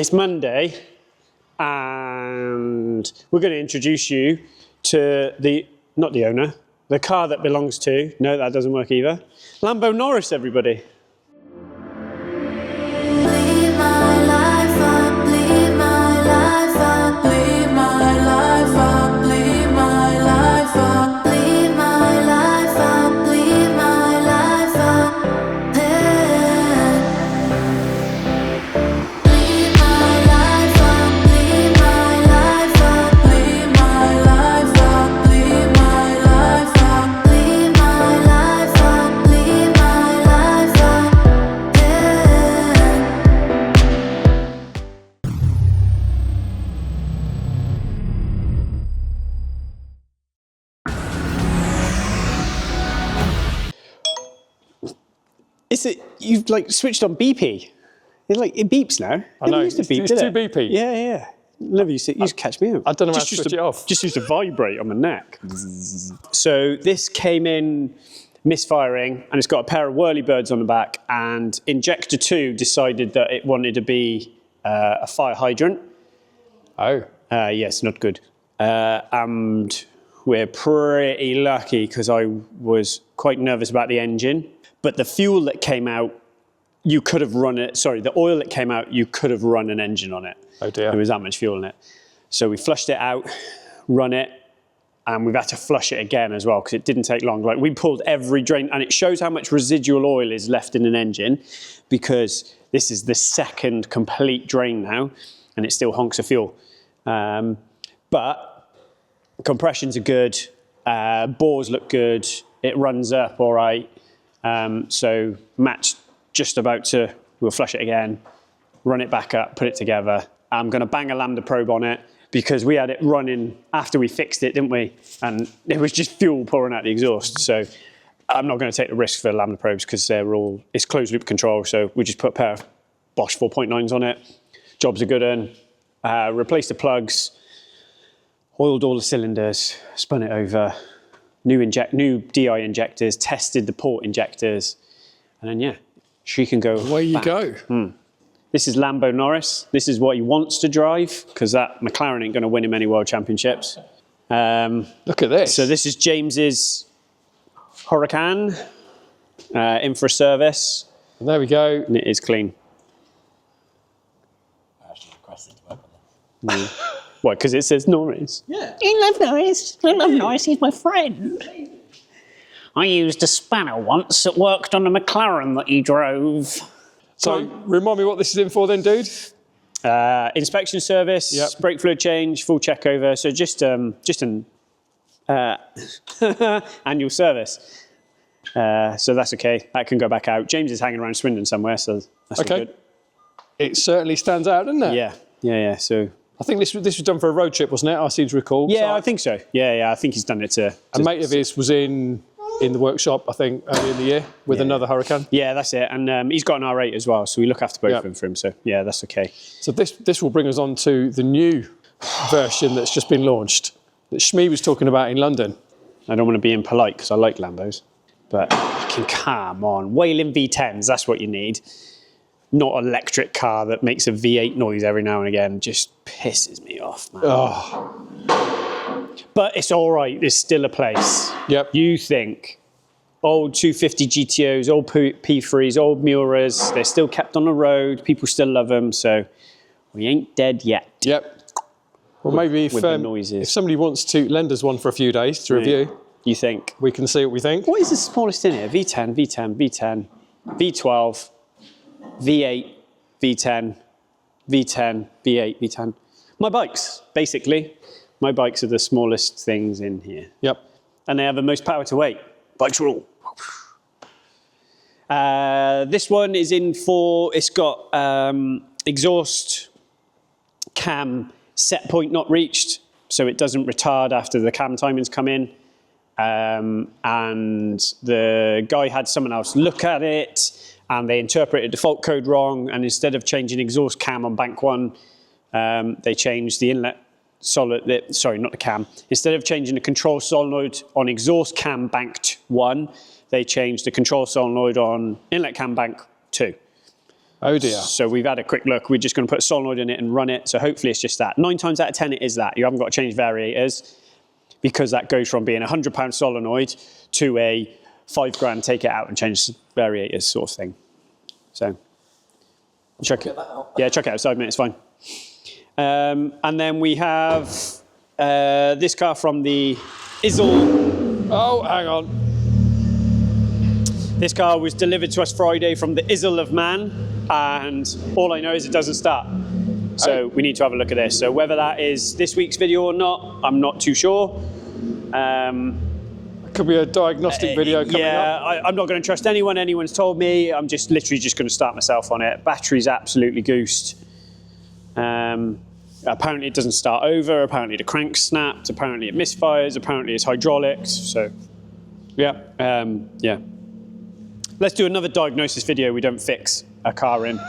It's Monday, and we're going to introduce you to not the owner, the car that belongs to, no, that doesn't work either, Lando Norris, everybody. You've like switched on BP. It's like, it beeps now. I know, used to beep, it's too beepy. Yeah, yeah. Never used to catch me out. I don't know how to switch it off. Just used to vibrate on my neck. So this came in misfiring, and it's got a pair of whirly-birds on the back, and Injector 2 decided that it wanted to be a fire hydrant. Oh. Yes, not good. And we're pretty lucky because I was quite nervous about the engine. But the fuel that came out, you could have run it, sorry, the oil that came out, you could have run an engine on it. Oh dear. There was that much fuel in it. So we flushed it out, run it, and we've had to flush it again as well because it didn't take long. Like, we pulled every drain, and it shows how much residual oil is left in an engine because this is the second complete drain now, and it still honks of fuel. But compressions are good, bores look good, it runs up all right. So Matt's just about to, we'll flush it again, run it back up, put it together. I'm going to bang a lambda probe on it because we had it running after we fixed it, didn't we? And it was just fuel pouring out the exhaust. So I'm not going to take the risk for lambda probes because it's closed loop control. So we just put a pair of Bosch 4.9s on it. Job's a good one. Replaced the plugs, oiled all the cylinders, spun it over. New DI injectors, tested the port injectors, and then yeah, she can go away you back. go. This is Lando Norris. This is what he wants to drive because that McLaren ain't going to win him any world championships. Look at this. So this is James's Huracan in for a service. And there we go. And it is clean. I actually requested to work on this. What, because it says Norris? Yeah. I love Norris. I love Norris. He's my friend. I used a spanner once that worked on a McLaren that he drove. So remind me what this is in for then, dude? Inspection service, Yep. brake fluid change, full check over. So just an annual service. So that's okay. That can go back out. James is hanging around Swindon somewhere, so that's all good. It certainly stands out, doesn't it? Yeah, yeah, yeah. So I think this was done for a road trip, wasn't it? I seem to recall. yeah, So I think so. Yeah, yeah. I think he's done it to a mate of his was in the workshop, I think, earlier in the year with another Huracan. Yeah, that's it. And he's got an R8 as well, so we look after both of them for him. So yeah, that's okay. So this will bring us on to the new version that's just been launched that Shmee was talking about in London. I don't want to be impolite because I like Lambos, but fucking come on, Wailing V10s. That's what you need. Not an electric car that makes a V8 noise every now and again. Just pisses me off, man. Oh. But it's all right. There's still a place. Yep. You think old 250 GTOs, old P3s, old Muras, they're still kept on the road. People still love them. So we ain't dead yet. Yep. Well, maybe if somebody wants to lend us one for a few days to review, you think we can see what we think. What is the smallest in here? V10, V10, V10, V12. V8, V10, V10, V8, V10. My bikes, basically. My bikes are the smallest things in here. Yep. And they have the most power to weight. Bikes rule. This one is in for, it's got exhaust cam set point not reached, so it doesn't retard after the cam timings come in. And the guy had someone else look at it, and they interpreted default code wrong, and instead of changing exhaust cam on bank 1, they changed the inlet solid, sorry, not the cam. Instead of changing the control solenoid on exhaust cam bank 1, they changed the control solenoid on inlet cam bank 2. Oh dear. So we've had a quick look. We're just going to put a solenoid in it and run it. So hopefully it's just that. 9 times out of 10 it is that. You haven't got to change variators because that goes from being a £100 solenoid to a £5 take it out and change variators sort of thing. So check it out. Yeah, check it outside, mate. It's fine. And then we have this car from the Xpel. Oh, hang on. This car was delivered to us Friday from the Xpel of Man, and all I know is it doesn't start. So we need to have a look at this. So whether that is this week's video or not, I'm not too sure. Could be a diagnostic video coming up. Yeah, I'm not going to trust anyone. Anyone's told me. I'm just literally just going to start myself on it. Battery's absolutely goosed. Apparently it doesn't start over. Apparently the crank snapped. Apparently it misfires. Apparently it's hydraulics. So yeah, yeah. Let's do another diagnosis video we don't fix a car in.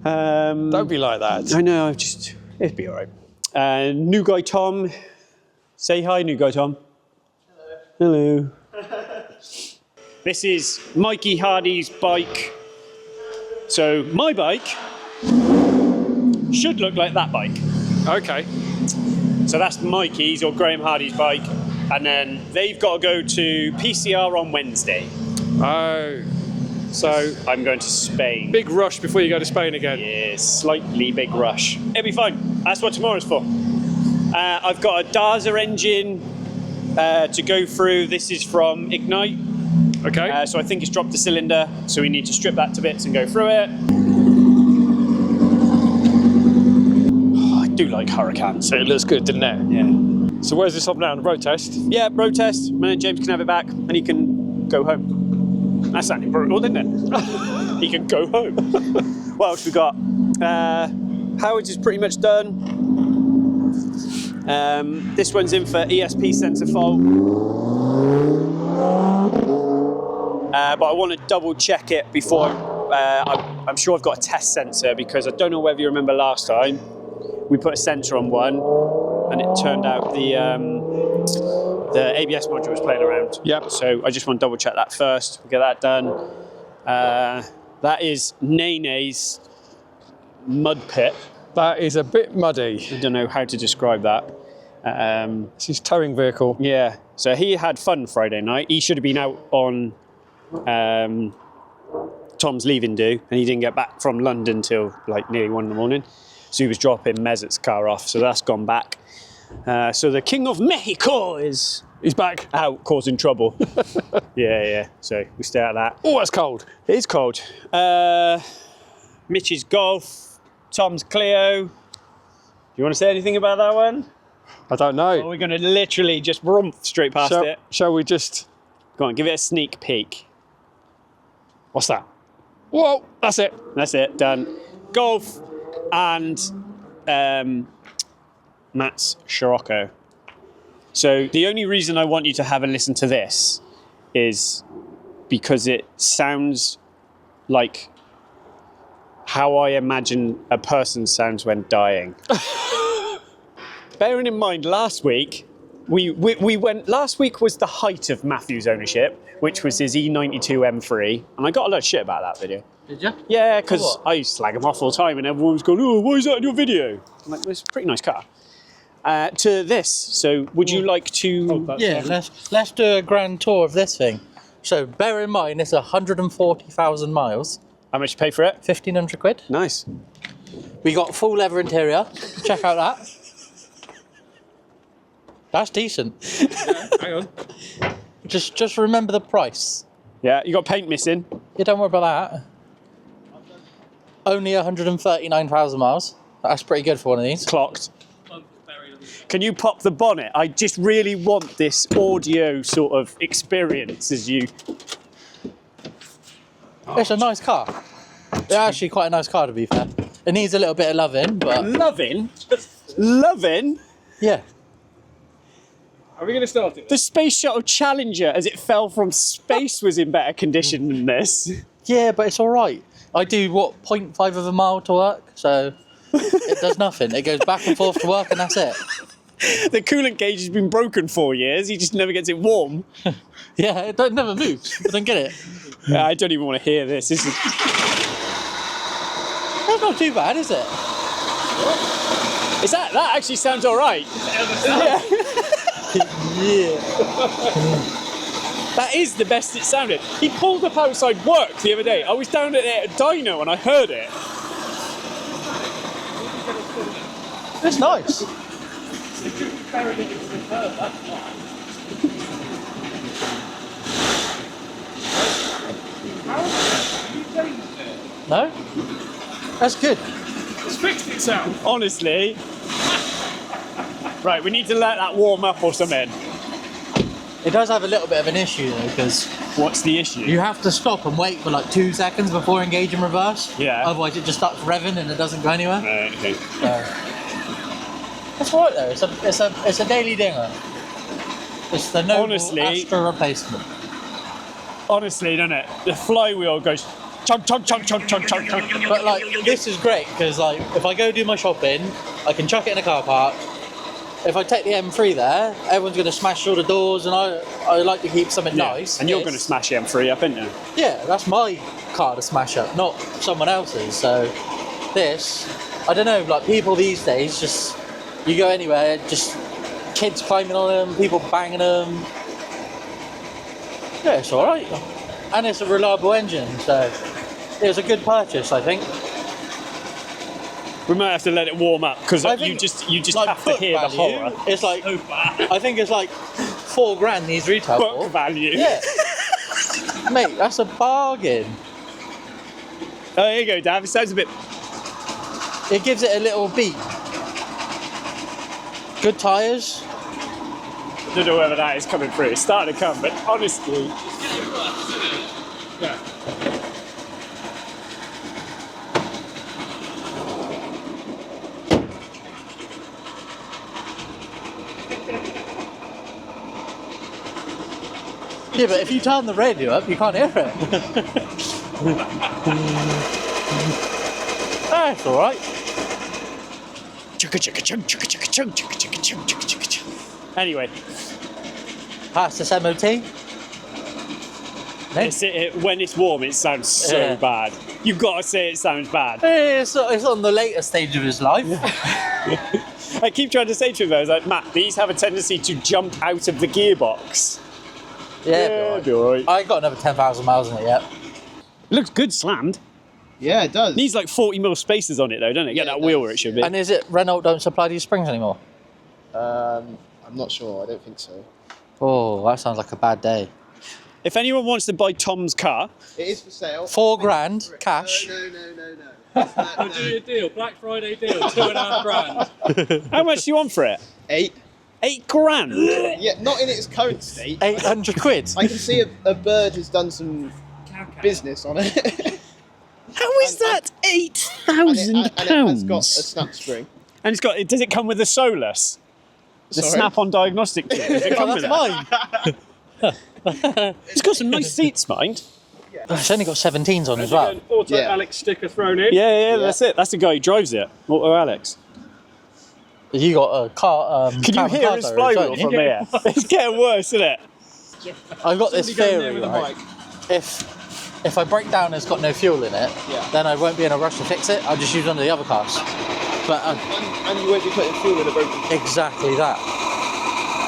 Don't be like that. I know, it'd be all right. New guy Tom. Say hi, new guy Tom. Hello. Hello. This is Mikey Hardy's bike. So my bike should look like that bike. Okay. So that's Mikey's or Graham Hardy's bike. And then they've got to go to PCR on Wednesday. Oh. So I'm going to Spain. big rush before you go to Spain again. Yeah, slightly big rush. It'll be fine. That's what tomorrow's for. I've got a Darza engine to go through. This is from Ignite. Okay. So I think it's dropped a cylinder. So we need to strip that to bits and go through it. Oh, I do like Huracans. It looks good, didn't it? Yeah. So where's this on now? The road test? Yeah, road test. And then James can have it back and he can go home. That sounded brutal, didn't it? He can go home. What else we got? Howard's is pretty much done. This one's in for ESP sensor fault. But I want to double check it before. I'm sure I've got a test sensor because I don't know whether you remember last time we put a sensor on one and it turned out the ABS module was playing around. Yep. So I just want to double check that first. We'll get that done. That is Nene's mud pit. That is a bit muddy. I don't know how to describe that. It's his towing vehicle. Yeah. So he had fun Friday night. He should have been out on Tom's leaving do, and he didn't get back from London till like nearly 1 in the morning. So he was dropping Mezzet's car off, so that's gone back. So the King of Mexico is He's back. out causing trouble. Yeah. So we stay out of that. Oh, it's cold. It is cold. Mitch's Golf, Tom's Clio. Do you want to say anything about that one? I don't know. Or we're going to literally just romp straight past it. Shall we just... Go on, give it a sneak peek. What's that? Whoa, that's it. That's it, done. Golf and Matt's Scirocco. So the only reason I want you to have a listen to this is because it sounds like how I imagine a person sounds when dying. Bearing in mind, last week, we went, last week was the height of Matthew's ownership, which was his E92 M3, and I got a lot of shit about that video. Did you? Yeah, because I used to slag him off all the time, and everyone was going, "Oh, why is that in your video?" I'm like, it's a pretty nice car. To this, so would you like to... Yeah, let's do a grand tour of this thing. So bear in mind, it's 140,000 miles. How much you pay for it? 1,500 quid. Nice. We got full leather interior. Check out that. That's decent. Hang on. Just remember the price. Yeah, you got paint missing. Yeah, don't worry about that. Only 139,000 miles. That's pretty good for one of these. Clocked. Can you pop the bonnet? I just really want this audio sort of experience as you... It's a nice car. It's actually quite a nice car, to be fair. It needs a little bit of loving, but... Loving? Loving? Yeah. Are we going to start it? The Space Shuttle Challenger, as it fell from space, was in better condition than this. Yeah, but it's all right. I do, 0.5 of a mile to work, so it does nothing. It goes back and forth to work, and that's it. The coolant gauge has been broken 4 years. He just never gets it warm. Yeah, it never moves. I don't get it. I don't even want to hear this. This is... That's not too bad, is it? Is that actually sounds all right? Yeah. That is the best it sounded. He pulled up outside work the other day. I was down at a dyno and I heard it. It's nice. No? That's good. It's fixed itself. Honestly. Right, we need to let that warm up or something. It does have a little bit of an issue though, because What's the issue? you have to stop and wait for like 2 seconds before engaging reverse. Yeah. Otherwise it just starts revving and it doesn't go anywhere. Okay. That's all right though. It's a daily dinger. It's the noble Honestly- Astra replacement. Honestly, doesn't it? The flywheel goes chunk, chunk, chunk, chunk, chunk, chunk, chunk. But like this is great because like if I go do my shopping, I can chuck it in a car park. If I take the M3 there, everyone's going to smash all the doors, and I like to keep something nice. And you're going to smash the M3 up, aren't you? Yeah, that's my car to smash up, not someone else's. So this, I don't know, like people these days, just you go anywhere, just kids climbing on them, people banging them. Yeah, it's all right, and it's a reliable engine, so it was a good purchase, I think. We might have to let it warm up because I you think, just like, have to book hear the value, horror. It's like I think it's like £4 these retail Book for. value. Yeah, mate, that's a bargain. Oh, here you go, Dav. It sounds a bit. It gives it a little beat. Good tyres. I don't know whether that is coming through. It's starting to come, but honestly. Yeah. Yeah, but if you turn the radio up, you can't hear it. That's all right. Anyway, Pass this MOT. when it's warm, it sounds so Yeah. bad. You've got to say it sounds bad. It's on the later stage of his life. I keep trying to say to him, I was like, Matt, these have a tendency to jump out of the gearbox. Yeah, it'll be all right. I ain't got another 10,000 miles in it yet. It looks good slammed. Yeah, it does. Needs like 40mm spacers on it though, doesn't it? Get Yeah, that it wheel does. where it should be. And is it Renault don't supply these springs anymore? I'm not sure. I don't think so. Oh, that sounds like a bad day. If anyone wants to buy Tom's car, It is for sale. £4 cash. No. I'll do you a deal. Black Friday deal. £2.5 how much do you want for it? 8. £8,000. Yeah, not in its current state. 800 quid. I can see a bird has done some business on it. How is that and it has got a £8,000? snap spring. And it's got. Does it come with the Solus? The Sorry? snap-on diagnostic kit. Does it come Oh, with that's that? mine. It's got some nice seats, mind. It's only got 17s on as well. An Auto Yeah. Alex sticker thrown in. Yeah, that's it. That's the guy who drives it. Auto Alex. You got a car. Can you carbon hear car his tire, flywheel don't you? from here? It's getting worse, isn't it? I've got this Somebody go near theory, with a right? mic. If I break down and it's got no fuel in it, Yeah. then I won't be in a rush to fix it. I'll just use one of the other cars. But And you won't be putting fuel in a broken car. exactly that.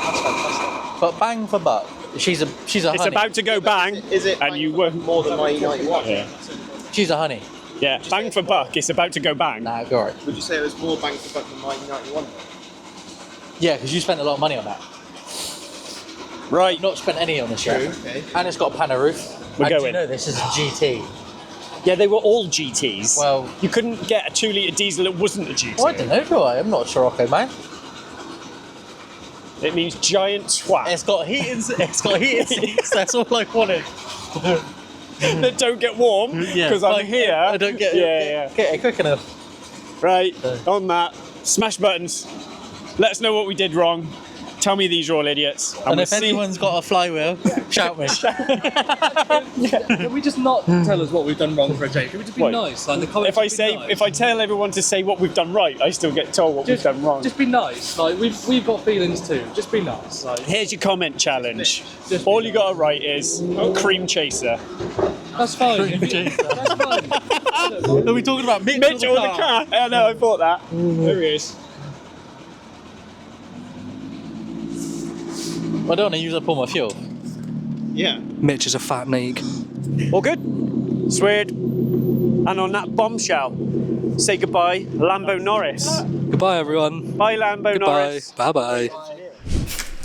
That's fantastic. But bang for buck, she's a It's honey. about to go bang. Is it And you won't. more than my E91? Yeah. She's a honey. Yeah, bang for buck. It's about to go bang. Nah, go right. Would you say it was more bang for buck than my E91? Yeah, because you spent a lot of money on that. Right. Not spent any on this yet. Okay. And it's got a panel roof. We're and do going. you know this is a GT? Yeah, they were all GTs. Well- you couldn't get a 2-litre diesel that wasn't a GT. Well, I don't know, do I? I'm not a Scirocco man. It means giant twat. It's got heating seats. That's all I wanted. That don't get warm because I'm like, here. I don't get Yeah. it quick enough. Right, on that, smash buttons. Let us know what we did wrong. Tell me these are all idiots. And we'll if see- anyone's got a flywheel, shout me. Can we just not tell us what we've done wrong for a change? Can we just be What? nice? Like the comments if I should be say, nice. if I tell everyone to say what we've done right, I still get told what we've done wrong. Just be nice. Like we've got feelings too. Just be nice. Like Here's your comment challenge. Just All be you got to write is cream chaser. That's fine. That's fine. Are we talking about Mitch or the car? Yeah, no, I thought that. There he is. I don't want to use up all my fuel. Yeah. Mitch is a fat neek. All good? Sweet. And on that bombshell, say goodbye, Lambo Norris. Goodbye, everyone. Bye, Lambo Goodbye. Norris. Bye-bye.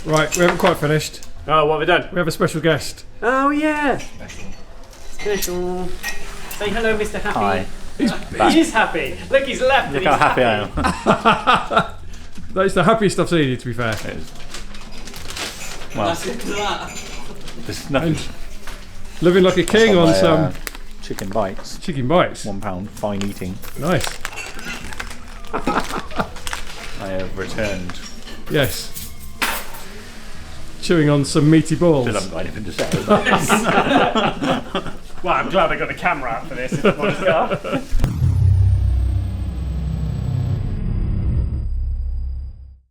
Right, we haven't quite finished. Oh, what have we done? We have a special guest. Oh, yeah. Special. Say hello, Mr. Happy. Hi. He is happy. Look, he's left. Look how happy I am. That's the happiest I've seen you, to be fair. Well, there's nothing. Living like a king on some chicken bites. chicken bites. £1, fine eating. Nice. I have returned. Yes. Chewing on some meaty balls. Still haven't got anything to say. Well, I'm glad I got the camera out for this.